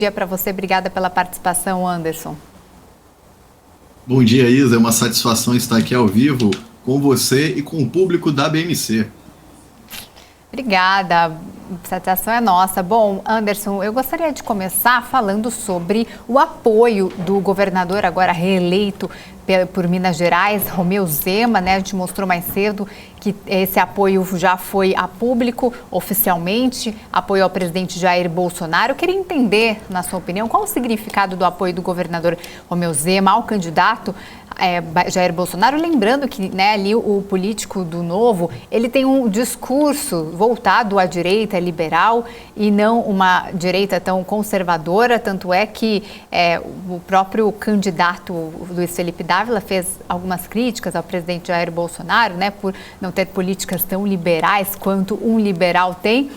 Dia para você, obrigada pela participação, Anderson. Bom dia, Isa. É uma satisfação estar aqui ao vivo com você e com o público da BMC. Obrigada, a satisfação é nossa. Bom, Anderson, eu gostaria de começar falando sobre o apoio do governador agora reeleito por Minas Gerais, Romeu Zema, né? A gente mostrou mais cedo que esse apoio já foi a público, oficialmente, apoio ao presidente Jair Bolsonaro. Eu queria entender, na sua opinião, qual o significado do apoio do governador Romeu Zema ao candidato Jair Bolsonaro, lembrando que, né, ali o político do Novo, ele tem um discurso voltado à direita liberal e não uma direita tão conservadora, tanto é que o próprio candidato Luiz Felipe Dávila fez algumas críticas ao presidente Jair Bolsonaro, né, por não ter políticas tão liberais quanto um liberal tem.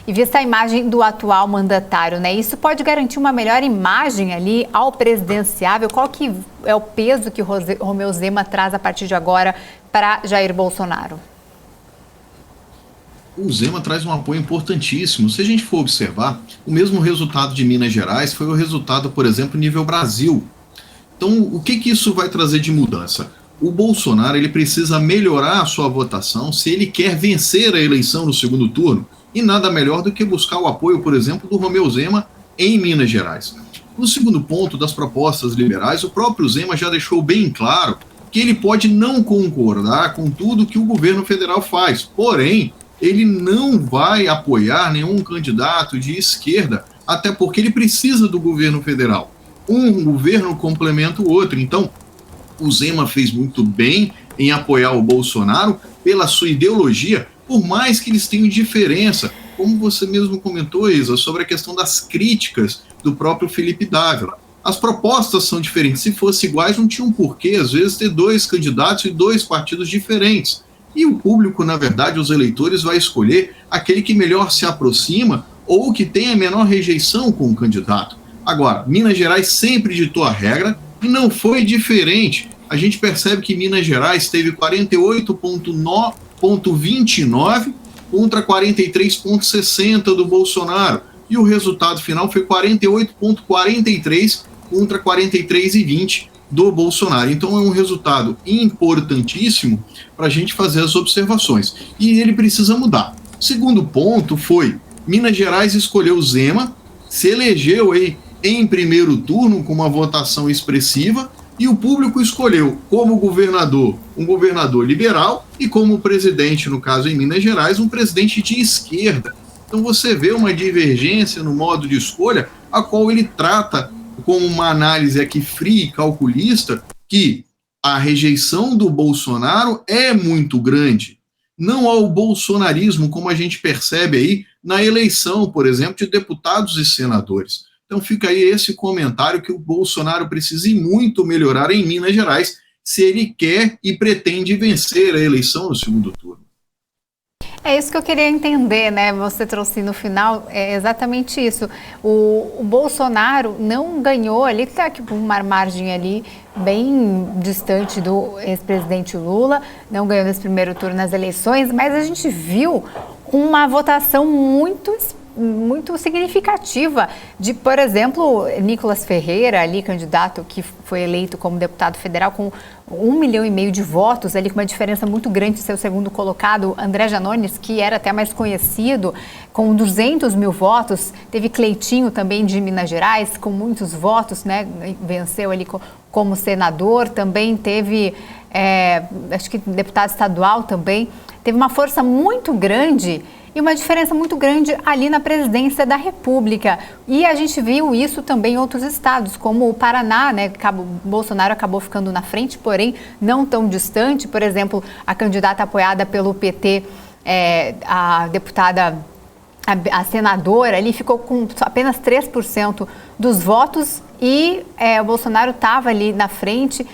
E vista a imagem do atual mandatário, né? Isso pode garantir uma melhor imagem ali ao presidenciável? Qual que é o peso que o Romeu Zema traz a partir de agora para Jair Bolsonaro? O Zema traz um apoio importantíssimo. Se a gente for observar, o mesmo resultado de Minas Gerais foi o resultado, por exemplo, nível Brasil. Então, o que isso vai trazer de mudança? O Bolsonaro ele precisa melhorar a sua votação se ele quer vencer a eleição no segundo turno. E nada melhor do que buscar o apoio, por exemplo, do Romeu Zema em Minas Gerais. No segundo ponto das propostas liberais, o próprio Zema já deixou bem claro que ele pode não concordar com tudo que o governo federal faz, porém, ele não vai apoiar nenhum candidato de esquerda, até porque ele precisa do governo federal. Um governo complementa o outro. Então, o Zema fez muito bem em apoiar o Bolsonaro pela sua ideologia, por mais que eles tenham diferença, como você mesmo comentou, Isa, sobre a questão das críticas do próprio Felipe Dávila. As propostas são diferentes. Se fossem iguais, não tinha um porquê, às vezes, ter dois candidatos e dois partidos diferentes. E o público, na verdade, os eleitores, vai escolher aquele que melhor se aproxima ou que tem a menor rejeição com o candidato. Agora, Minas Gerais sempre ditou a regra e não foi diferente. A gente percebe que Minas Gerais teve 48,29 contra 43,60 do Bolsonaro. E o resultado final foi 48,43 contra 43,20 do Bolsonaro. Então é um resultado importantíssimo para a gente fazer as observações. E ele precisa mudar. Segundo ponto foi, Minas Gerais escolheu Zema, se elegeu aí em primeiro turno com uma votação expressiva, e o público escolheu como governador um governador liberal e como presidente, no caso em Minas Gerais, um presidente de esquerda. Então você vê uma divergência no modo de escolha, a qual ele trata como uma análise aqui fria e calculista, que a rejeição do Bolsonaro é muito grande. Não ao bolsonarismo, como a gente percebe aí na eleição, por exemplo, de deputados e senadores. Então fica aí esse comentário que o Bolsonaro precisa muito melhorar em Minas Gerais se ele quer e pretende vencer a eleição no segundo turno. É isso que eu queria entender, né? Você trouxe no final, é exatamente isso. O Bolsonaro não ganhou ali, está uma margem ali bem distante do ex-presidente Lula, não ganhou nesse primeiro turno nas eleições, mas a gente viu uma votação muito significativa de, por exemplo, Nicolas Ferreira, ali candidato que foi eleito como deputado federal com 1,5 milhão de votos, ali com uma diferença muito grande de seu segundo colocado, André Janones, que era até mais conhecido, com 200 mil votos. Teve Cleitinho também de Minas Gerais, com muitos votos, né? Venceu ali como senador, também teve, acho que deputado estadual também, teve uma força muito grande e uma diferença muito grande ali na presidência da República. E a gente viu isso também em outros estados, como o Paraná, né? Bolsonaro acabou ficando na frente, porém não tão distante. Por exemplo, a candidata apoiada pelo PT, a deputada, a senadora, ali ficou com apenas 3% dos votos e o Bolsonaro estava ali na frente.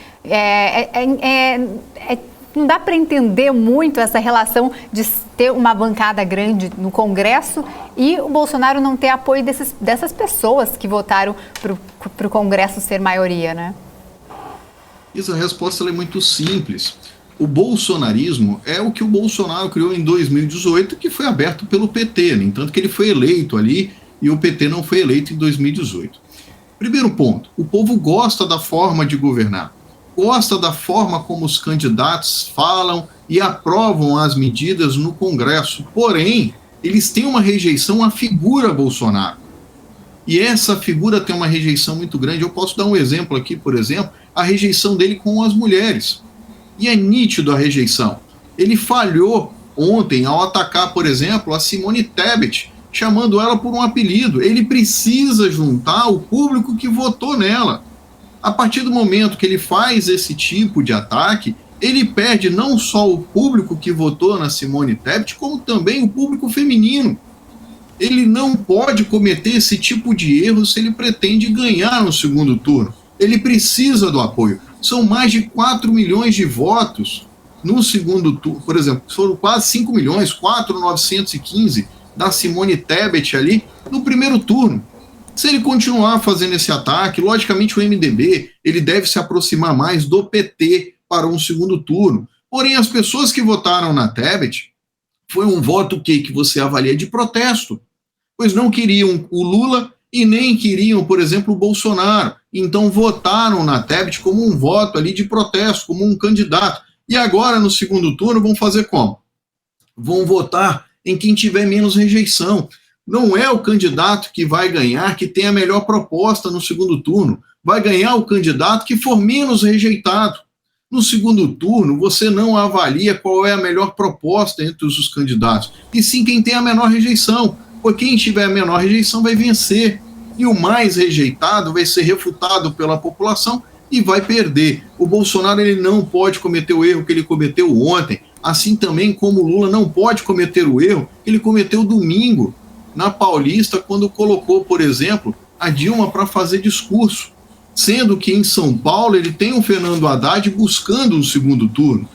Não dá para entender muito essa relação de ter uma bancada grande no Congresso e o Bolsonaro não ter apoio dessas pessoas que votaram para o Congresso ser maioria, né? Essa resposta é muito simples. O bolsonarismo é o que o Bolsonaro criou em 2018, que foi aberto pelo PT, né? Tanto que ele foi eleito ali e o PT não foi eleito em 2018. Primeiro ponto, o povo gosta da forma de governar, gosta da forma como os candidatos falam e aprovam as medidas no Congresso, porém, eles têm uma rejeição à figura Bolsonaro. E essa figura tem uma rejeição muito grande. Eu posso dar um exemplo aqui, por exemplo, a rejeição dele com as mulheres. E é nítido a rejeição. Ele falhou ontem ao atacar, por exemplo, a Simone Tebet, chamando ela por um apelido. Ele precisa juntar o público que votou nela. A partir do momento que ele faz esse tipo de ataque, ele perde não só o público que votou na Simone Tebet, como também o público feminino. Ele não pode cometer esse tipo de erro se ele pretende ganhar no segundo turno. Ele precisa do apoio. São mais de 4 milhões de votos no segundo turno. Por exemplo, foram quase 5 milhões, 4.915 da Simone Tebet ali no primeiro turno. Se ele continuar fazendo esse ataque, logicamente o MDB ele deve se aproximar mais do PT para um segundo turno. Porém, as pessoas que votaram na Tebet foi um voto que você avalia de protesto, pois não queriam o Lula e nem queriam, por exemplo, o Bolsonaro. Então votaram na Tebet como um voto ali de protesto, como um candidato. E agora, no segundo turno, vão fazer como? Vão votar em quem tiver menos rejeição. Não é o candidato que vai ganhar, que tem a melhor proposta no segundo turno. Vai ganhar o candidato que for menos rejeitado. No segundo turno, você não avalia qual é a melhor proposta entre os candidatos, e sim quem tem a menor rejeição. Porque quem tiver a menor rejeição vai vencer. E o mais rejeitado vai ser refutado pela população e vai perder. O Bolsonaro ele não pode cometer o erro que ele cometeu ontem, assim também como o Lula não pode cometer o erro que ele cometeu domingo, na Paulista, quando colocou, por exemplo, a Dilma para fazer discurso. Sendo que em São Paulo ele tem o Fernando Haddad buscando um segundo turno.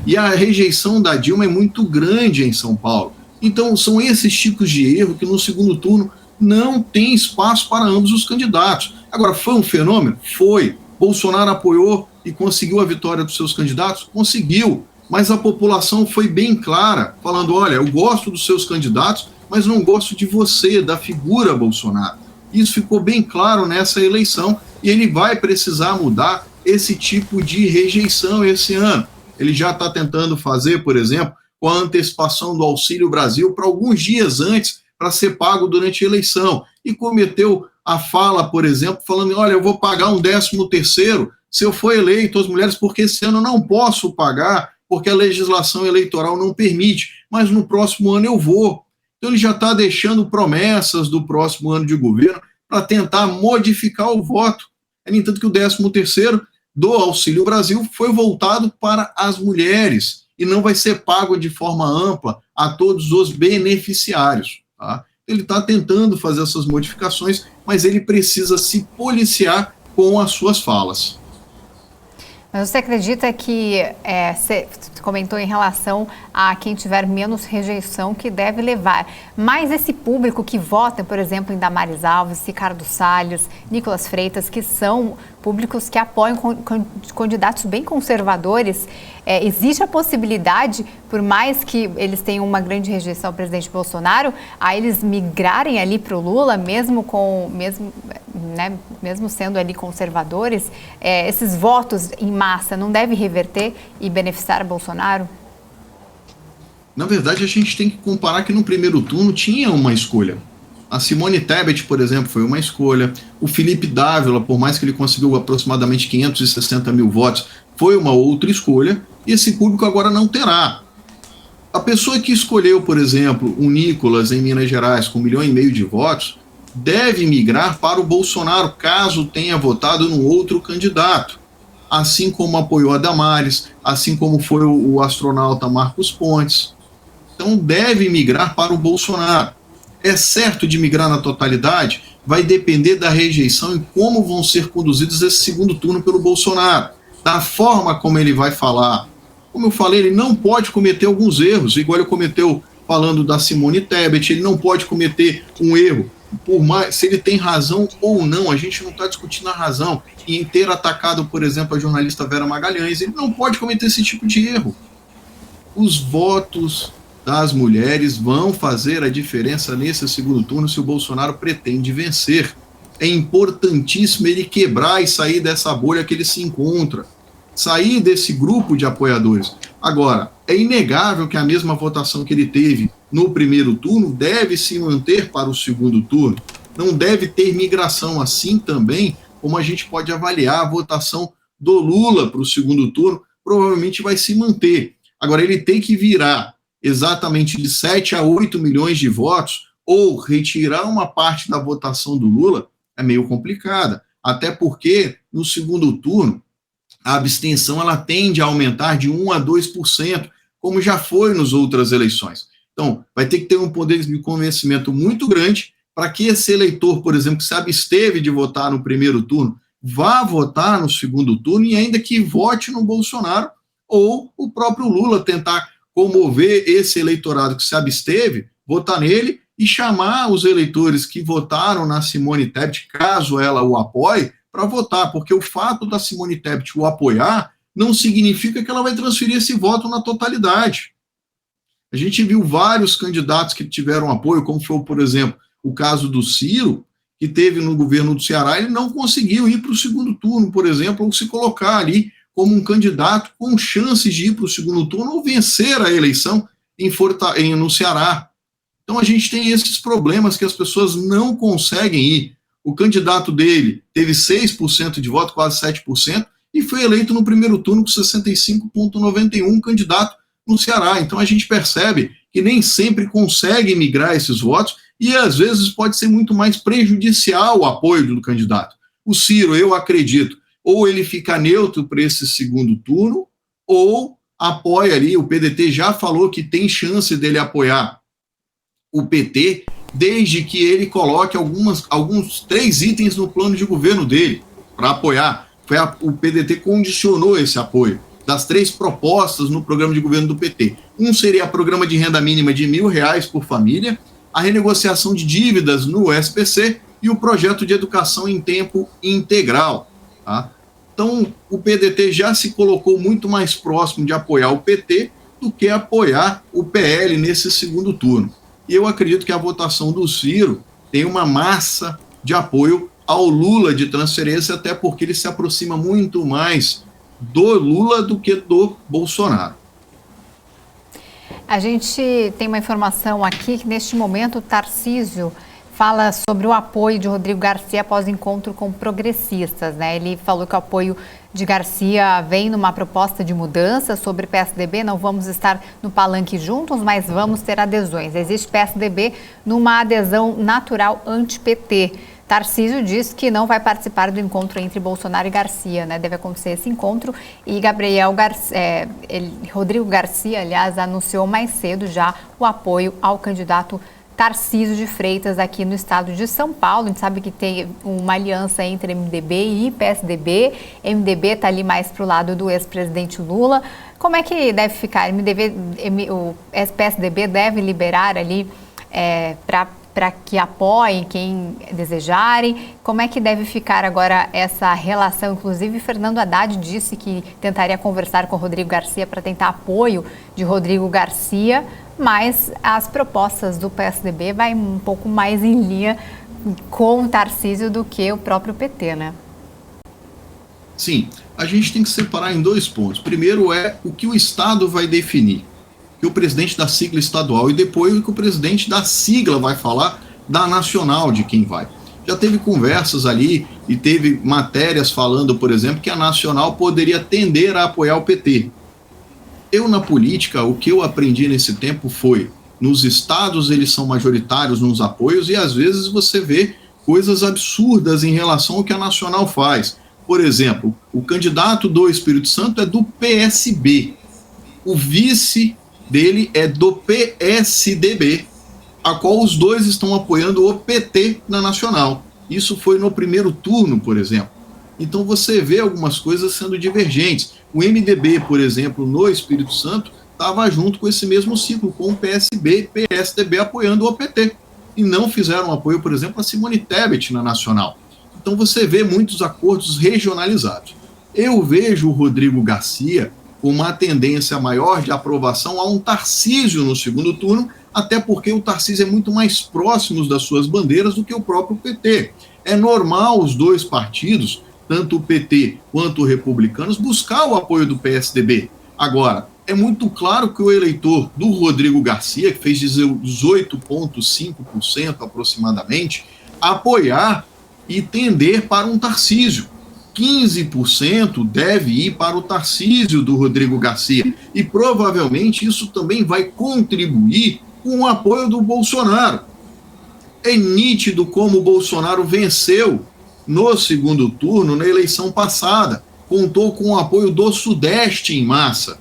E a rejeição da Dilma é muito grande em São Paulo. Então, são esses tipos de erro que no segundo turno não tem espaço para ambos os candidatos. Agora, foi um fenômeno? Foi. Bolsonaro apoiou e conseguiu a vitória dos seus candidatos? Conseguiu. Mas a população foi bem clara, falando, olha, eu gosto dos seus candidatos, mas não gosto de você, da figura Bolsonaro. Isso ficou bem claro nessa eleição e ele vai precisar mudar esse tipo de rejeição esse ano. Ele já está tentando fazer, por exemplo, com a antecipação do Auxílio Brasil para alguns dias antes, para ser pago durante a eleição. E cometeu a fala, por exemplo, falando, olha, eu vou pagar um 13º se eu for eleito às mulheres, porque esse ano eu não posso pagar, porque a legislação eleitoral não permite, mas no próximo ano eu vou. Então ele já está deixando promessas do próximo ano de governo para tentar modificar o voto. No entanto que o 13º do Auxílio Brasil foi voltado para as mulheres e não vai ser pago de forma ampla a todos os beneficiários. Tá? Ele está tentando fazer essas modificações, mas ele precisa se policiar com as suas falas. Mas você acredita que, você comentou em relação a quem tiver menos rejeição que deve levar, mas esse público que vota, por exemplo, em Damares Alves, Ricardo Salles, Nicolas Freitas, que são públicos que apoiam candidatos bem conservadores, existe a possibilidade, por mais que eles tenham uma grande rejeição ao presidente Bolsonaro, a eles migrarem ali para o Lula, mesmo sendo ali conservadores, esses votos em massa não devem reverter e beneficiar Bolsonaro? Na verdade, a gente tem que comparar que no primeiro turno tinha uma escolha. A Simone Tebet, por exemplo, foi uma escolha. O Felipe Dávila, por mais que ele conseguiu aproximadamente 560 mil votos, foi uma outra escolha. E esse público agora não terá. A pessoa que escolheu, por exemplo, o Nicolas em Minas Gerais com 1,5 milhão de votos, deve migrar para o Bolsonaro, caso tenha votado num outro candidato. Assim como apoiou a Damares, assim como foi o astronauta Marcos Pontes. Então deve migrar para o Bolsonaro. É certo de migrar na totalidade? Vai depender da rejeição e como vão ser conduzidos esse segundo turno pelo Bolsonaro. Da forma como ele vai falar. Como eu falei, ele não pode cometer alguns erros, igual ele cometeu falando da Simone Tebet, ele não pode cometer um erro, por mais, se ele tem razão ou não, a gente não está discutindo a razão, em ter atacado, por exemplo, a jornalista Vera Magalhães, ele não pode cometer esse tipo de erro. Os votos das mulheres vão fazer a diferença nesse segundo turno se o Bolsonaro pretende vencer. É importantíssimo ele quebrar e sair dessa bolha que ele se encontra, sair desse grupo de apoiadores. Agora, é inegável que a mesma votação que ele teve no primeiro turno deve se manter para o segundo turno. Não deve ter migração, assim também como a gente pode avaliar a votação do Lula para o segundo turno, provavelmente vai se manter. Agora, ele tem que virar exatamente de 7 a 8 milhões de votos ou retirar uma parte da votação do Lula é meio complicada, até porque no segundo turno a abstenção ela tende a aumentar de 1 a 2%, como já foi nas outras eleições. Então, vai ter que ter um poder de convencimento muito grande para que esse eleitor, por exemplo, que se absteve de votar no primeiro turno, vá votar no segundo turno e ainda que vote no Bolsonaro, ou o próprio Lula tentar comover esse eleitorado que se absteve, votar nele e chamar os eleitores que votaram na Simone Tebet, caso ela o apoie, para votar, porque o fato da Simone Tebet o apoiar não significa que ela vai transferir esse voto na totalidade. A gente viu vários candidatos que tiveram apoio, como foi, por exemplo, o caso do Ciro, que teve no governo do Ceará, ele não conseguiu ir para o segundo turno, por exemplo, ou se colocar ali como um candidato com chances de ir para o segundo turno ou vencer a eleição no Ceará. Então a gente tem esses problemas que as pessoas não conseguem ir. O candidato dele teve 6% de voto, quase 7%, e foi eleito no primeiro turno com 65,91% candidato no Ceará. Então a gente percebe que nem sempre consegue migrar esses votos e às vezes pode ser muito mais prejudicial o apoio do candidato. O Ciro, eu acredito, ou ele fica neutro para esse segundo turno, ou apoia ali, o PDT já falou que tem chance dele apoiar o PT, desde que ele coloque alguns 3 itens no plano de governo dele, para apoiar. O PDT condicionou esse apoio das 3 propostas no programa de governo do PT. Um seria o programa de renda mínima de R$1.000 por família, a renegociação de dívidas no SPC e o projeto de educação em tempo integral. Tá? Então, o PDT já se colocou muito mais próximo de apoiar o PT do que apoiar o PL nesse segundo turno. E eu acredito que a votação do Ciro tem uma massa de apoio ao Lula de transferência, até porque ele se aproxima muito mais do Lula do que do Bolsonaro. A gente tem uma informação aqui que neste momento o Tarcísio fala sobre o apoio de Rodrigo Garcia após encontro com progressistas, né? Ele falou que o apoio de Garcia vem numa proposta de mudança sobre PSDB, não vamos estar no palanque juntos, mas vamos ter adesões. Existe PSDB numa adesão natural anti-PT. Tarcísio diz que não vai participar do encontro entre Bolsonaro e Garcia, né? Deve acontecer esse encontro e Rodrigo Garcia, aliás, anunciou mais cedo já o apoio ao candidato Tarcísio de Freitas aqui no estado de São Paulo. A gente sabe que tem uma aliança entre MDB e PSDB. MDB está ali mais para o lado do ex-presidente Lula. Como é que deve ficar? O PSDB deve liberar ali para que apoiem quem desejarem? Como é que deve ficar agora essa relação? Inclusive, Fernando Haddad disse que tentaria conversar com Rodrigo Garcia para tentar apoio de Rodrigo Garcia, mas as propostas do PSDB vai um pouco mais em linha com o Tarcísio do que o próprio PT, né? Sim, a gente tem que separar em 2 pontos. Primeiro é o que o Estado vai definir, que o presidente da sigla estadual, e depois o que o presidente da sigla vai falar da nacional de quem vai. Já teve conversas ali e teve matérias falando, por exemplo, que a nacional poderia tender a apoiar o PT. Eu, na política, o que eu aprendi nesse tempo foi, nos estados eles são majoritários nos apoios e às vezes você vê coisas absurdas em relação ao que a nacional faz. Por exemplo, o candidato do Espírito Santo é do PSB, o vice dele é do PSDB, a qual os dois estão apoiando o PT na nacional. Isso foi no primeiro turno, por exemplo. Então você vê algumas coisas sendo divergentes. O MDB, por exemplo, no Espírito Santo, estava junto com esse mesmo ciclo, com o PSB e PSDB apoiando o PT. E não fizeram apoio, por exemplo, a Simone Tebet na nacional. Então você vê muitos acordos regionalizados. Eu vejo o Rodrigo Garcia com uma tendência maior de aprovação a um Tarcísio no segundo turno, até porque o Tarcísio é muito mais próximo das suas bandeiras do que o próprio PT. É normal os dois partidos, tanto o PT quanto os republicanos, buscar o apoio do PSDB. Agora, é muito claro que o eleitor do Rodrigo Garcia, que fez 18,5% aproximadamente, apoiar e tender para um Tarcísio. 15% deve ir para o Tarcísio do Rodrigo Garcia. E provavelmente isso também vai contribuir com o apoio do Bolsonaro. É nítido como o Bolsonaro venceu no segundo turno na eleição passada. Contou com o apoio do Sudeste em massa.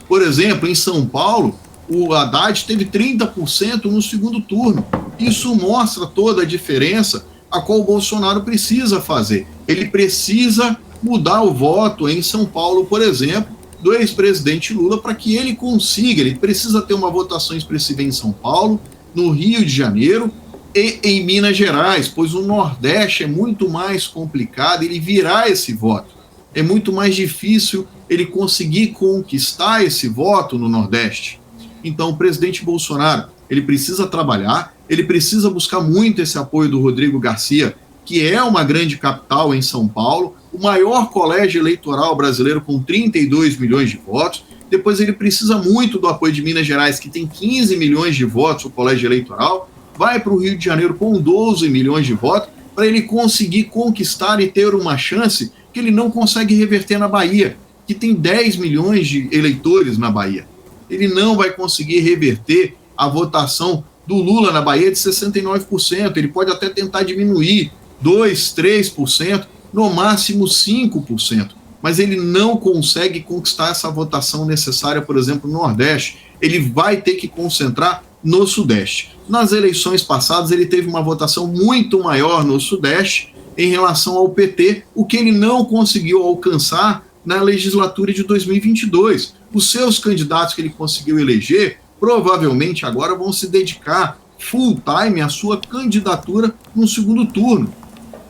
Por exemplo, em São Paulo, o Haddad teve 30% no segundo turno. Isso mostra toda a diferença a qual o Bolsonaro precisa fazer. Ele precisa mudar o voto em São Paulo, por exemplo, do ex-presidente Lula, para que ele consiga. Ele precisa ter uma votação expressiva em São Paulo, no Rio de Janeiro e em Minas Gerais, pois o Nordeste é muito mais complicado ele virar esse voto. É muito mais difícil ele conseguir conquistar esse voto no Nordeste. Então, o presidente Bolsonaro, ele precisa trabalhar, ele precisa buscar muito esse apoio do Rodrigo Garcia, que é uma grande capital em São Paulo, o maior colégio eleitoral brasileiro com 32 milhões de votos. Depois ele precisa muito do apoio de Minas Gerais, que tem 15 milhões de votos, o colégio eleitoral. Vai para o Rio de Janeiro com 12 milhões de votos, para ele conseguir conquistar e ter uma chance que ele não consegue reverter na Bahia, que tem 10 milhões de eleitores na Bahia. Ele não vai conseguir reverter a votação do Lula na Bahia de 69%. Ele pode até tentar diminuir 2%, 3%, no máximo 5%. Mas ele não consegue conquistar essa votação necessária, por exemplo, no Nordeste. Ele vai ter que concentrar no Sudeste. Nas eleições passadas, ele teve uma votação muito maior no Sudeste em relação ao PT, o que ele não conseguiu alcançar na legislatura de 2022. Os seus candidatos que ele conseguiu eleger, provavelmente agora vão se dedicar full time à sua candidatura no segundo turno.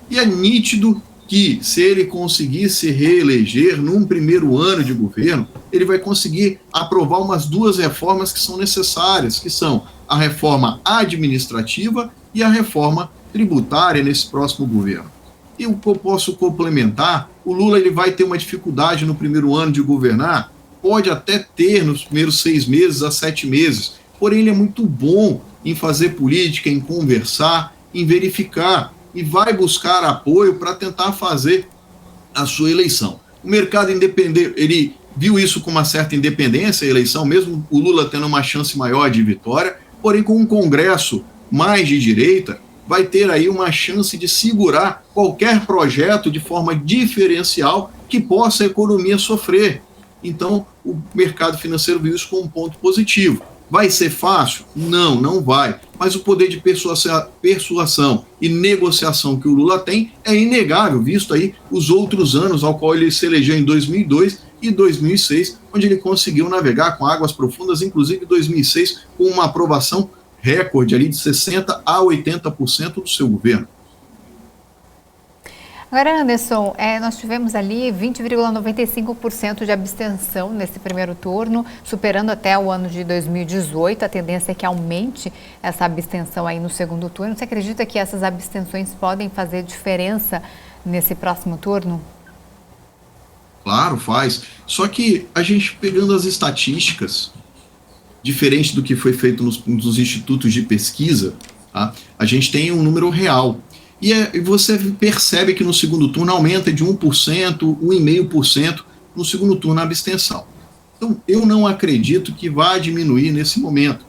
E é nítido que, se ele conseguir se reeleger num primeiro ano de governo, ele vai conseguir aprovar umas duas reformas que são necessárias, que são a reforma administrativa e a reforma tributária nesse próximo governo. E o que eu posso complementar, o Lula ele vai ter uma dificuldade no primeiro ano de governar, pode até ter nos primeiros 6 meses a 7 meses, porém ele é muito bom em fazer política, em conversar, em verificar, e vai buscar apoio para tentar fazer a sua eleição. O mercado independente, ele viu isso com uma certa independência, a eleição, mesmo o Lula tendo uma chance maior de vitória, porém com um Congresso mais de direita, vai ter aí uma chance de segurar qualquer projeto de forma diferencial que possa a economia sofrer. Então, o mercado financeiro viu isso como um ponto positivo. Vai ser fácil? Não, não vai. Mas o poder de persuasão e negociação que o Lula tem é inegável, visto aí os outros anos ao qual ele se elegeu em 2002 e 2006, onde ele conseguiu navegar com águas profundas, inclusive em 2006, com uma aprovação recorde ali de 60% a 80% do seu governo. Agora, Anderson, nós tivemos ali 20,95% de abstenção nesse primeiro turno, superando até o ano de 2018. A tendência é que aumente essa abstenção aí no segundo turno. Você acredita que essas abstenções podem fazer diferença nesse próximo turno? Claro, faz. Só que a gente pegando as estatísticas, diferente do que foi feito nos institutos de pesquisa, tá? A gente tem um número real. E você percebe que no segundo turno aumenta de 1%, 1,5% no segundo turno a abstenção. Então, eu não acredito que vá diminuir nesse momento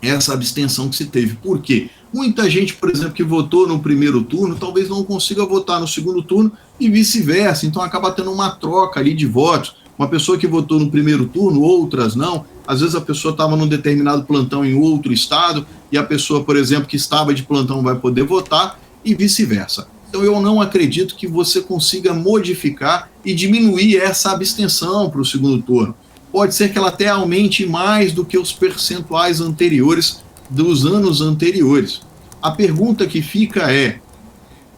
essa abstenção que se teve. Por quê? Muita gente, por exemplo, que votou no primeiro turno, talvez não consiga votar no segundo turno e vice-versa. Então, acaba tendo uma troca ali de votos. Uma pessoa que votou no primeiro turno, outras não. Às vezes a pessoa estava num determinado plantão em outro estado e a pessoa, por exemplo, que estava de plantão vai poder votar, e vice-versa. Então eu não acredito que você consiga modificar e diminuir essa abstenção para o segundo turno. Pode ser que ela até aumente mais do que os percentuais anteriores dos anos anteriores. A pergunta que fica é: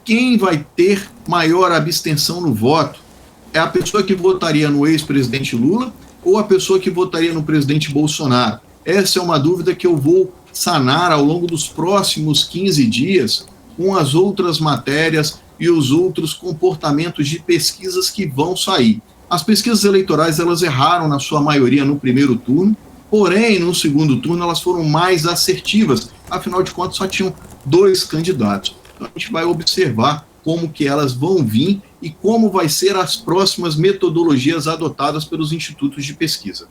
quem vai ter maior abstenção no voto? É a pessoa que votaria no ex-presidente Lula ou a pessoa que votaria no presidente Bolsonaro? Essa é uma dúvida que eu vou sanar ao longo dos próximos 15 dias com as outras matérias e os outros comportamentos de pesquisas que vão sair. As pesquisas eleitorais, elas erraram na sua maioria no primeiro turno, porém, no segundo turno, elas foram mais assertivas. Afinal de contas, só tinham 2 candidatos. Então, a gente vai observar como que elas vão vir e como vai ser as próximas metodologias adotadas pelos institutos de pesquisa.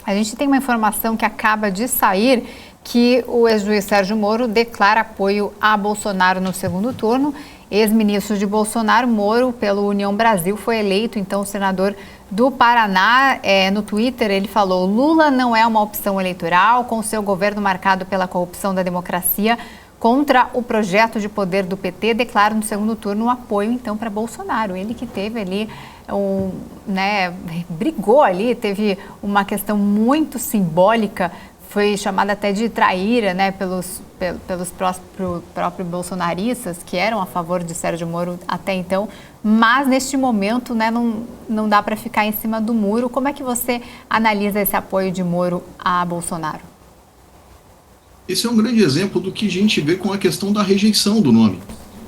A gente tem uma informação que acaba de sair, que o ex-juiz Sérgio Moro declara apoio a Bolsonaro no segundo turno. Ex-ministro de Bolsonaro, Moro, pelo União Brasil, foi eleito, então, senador do Paraná. No Twitter, ele falou: Lula não é uma opção eleitoral, com seu governo marcado pela corrupção da democracia, contra o projeto de poder do PT, declara no segundo turno um apoio, então, para Bolsonaro. Ele que teve ali, brigou ali, teve uma questão muito simbólica, foi chamada até de traíra, né, pelos próprios bolsonaristas, que eram a favor de Sérgio Moro até então, mas neste momento, né, não dá para ficar em cima do muro. Como é que você analisa esse apoio de Moro a Bolsonaro? Esse é um grande exemplo do que a gente vê com a questão da rejeição do nome.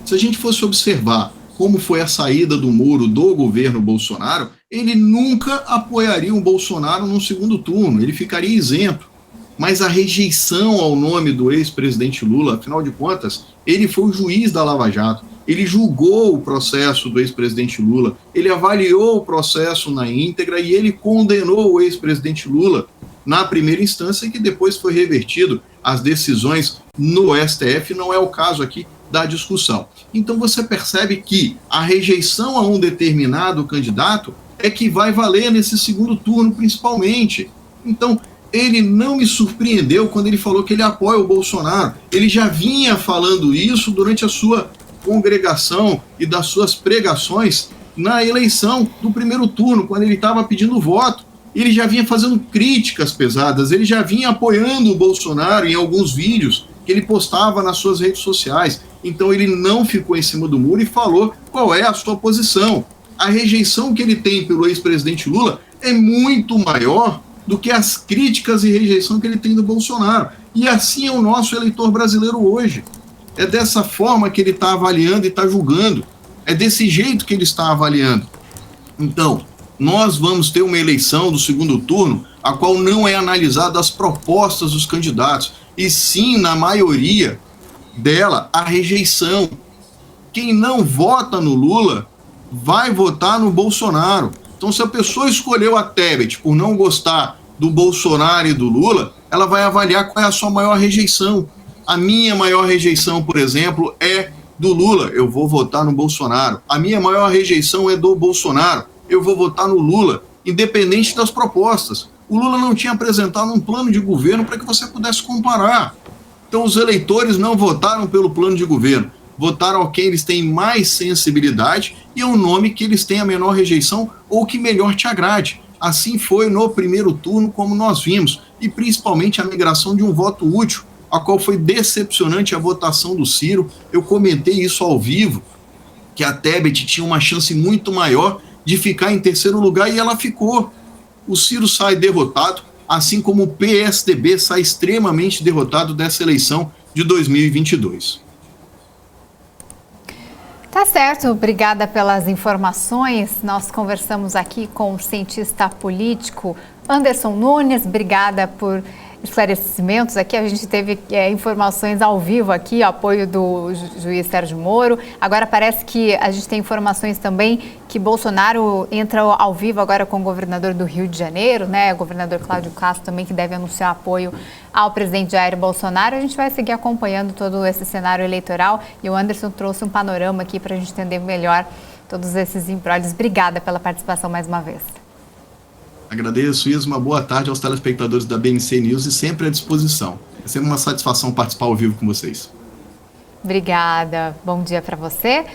Se a gente fosse observar como foi a saída do Moro do governo Bolsonaro, ele nunca apoiaria o Bolsonaro no segundo turno, ele ficaria isento. Mas a rejeição ao nome do ex-presidente Lula, afinal de contas, ele foi o juiz da Lava Jato, ele julgou o processo do ex-presidente Lula, ele avaliou o processo na íntegra e ele condenou o ex-presidente Lula na primeira instância, e que depois foi revertido as decisões no STF, não é o caso aqui da discussão. Então você percebe que a rejeição a um determinado candidato é que vai valer nesse segundo turno, principalmente. Então, ele não me surpreendeu quando ele falou que ele apoia o Bolsonaro. Ele já vinha falando isso durante a sua congregação e das suas pregações na eleição do primeiro turno, quando ele estava pedindo voto. Ele já vinha fazendo críticas pesadas, ele já vinha apoiando o Bolsonaro em alguns vídeos que ele postava nas suas redes sociais. Então ele não ficou em cima do muro e falou qual é a sua posição. A rejeição que ele tem pelo ex-presidente Lula é muito maior do que as críticas e rejeição que ele tem do Bolsonaro. E assim é o nosso eleitor brasileiro hoje. É dessa forma que ele está avaliando e está julgando. É desse jeito que ele está avaliando. Então, nós vamos ter uma eleição do segundo turno, a qual não é analisada as propostas dos candidatos, e sim, na maioria dela, a rejeição. Quem não vota no Lula vai votar no Bolsonaro. Então, se a pessoa escolheu a Tebet por não gostar do Bolsonaro e do Lula, ela vai avaliar qual é a sua maior rejeição. A minha maior rejeição, por exemplo, é do Lula. Eu vou votar no Bolsonaro. A minha maior rejeição é do Bolsonaro. Eu vou votar no Lula, independente das propostas. O Lula não tinha apresentado um plano de governo para que você pudesse comparar. Então, os eleitores não votaram pelo plano de governo, votaram a quem eles têm mais sensibilidade e ao nome que eles têm a menor rejeição ou que melhor te agrade. Assim foi no primeiro turno, como nós vimos, e principalmente a migração de um voto útil, a qual foi decepcionante a votação do Ciro. Eu comentei isso ao vivo, que a Tebet tinha uma chance muito maior de ficar em terceiro lugar, e ela ficou. O Ciro sai derrotado, assim como o PSDB sai extremamente derrotado dessa eleição de 2022. Tá certo, obrigada pelas informações. Nós conversamos aqui com o cientista político Anderson Nunes. Obrigada por esclarecimentos aqui. A gente teve informações ao vivo aqui, apoio do juiz Sérgio Moro. Agora parece que a gente tem informações também que Bolsonaro entra ao vivo agora com o governador do Rio de Janeiro, né? O governador Cláudio Castro também, que deve anunciar apoio ao presidente Jair Bolsonaro. A gente vai seguir acompanhando todo esse cenário eleitoral e o Anderson trouxe um panorama aqui para a gente entender melhor todos esses imbróglios. Obrigada pela participação mais uma vez. Agradeço, Isa, uma boa tarde aos telespectadores da BNC News e sempre à disposição. É sempre uma satisfação participar ao vivo com vocês. Obrigada, bom dia para você.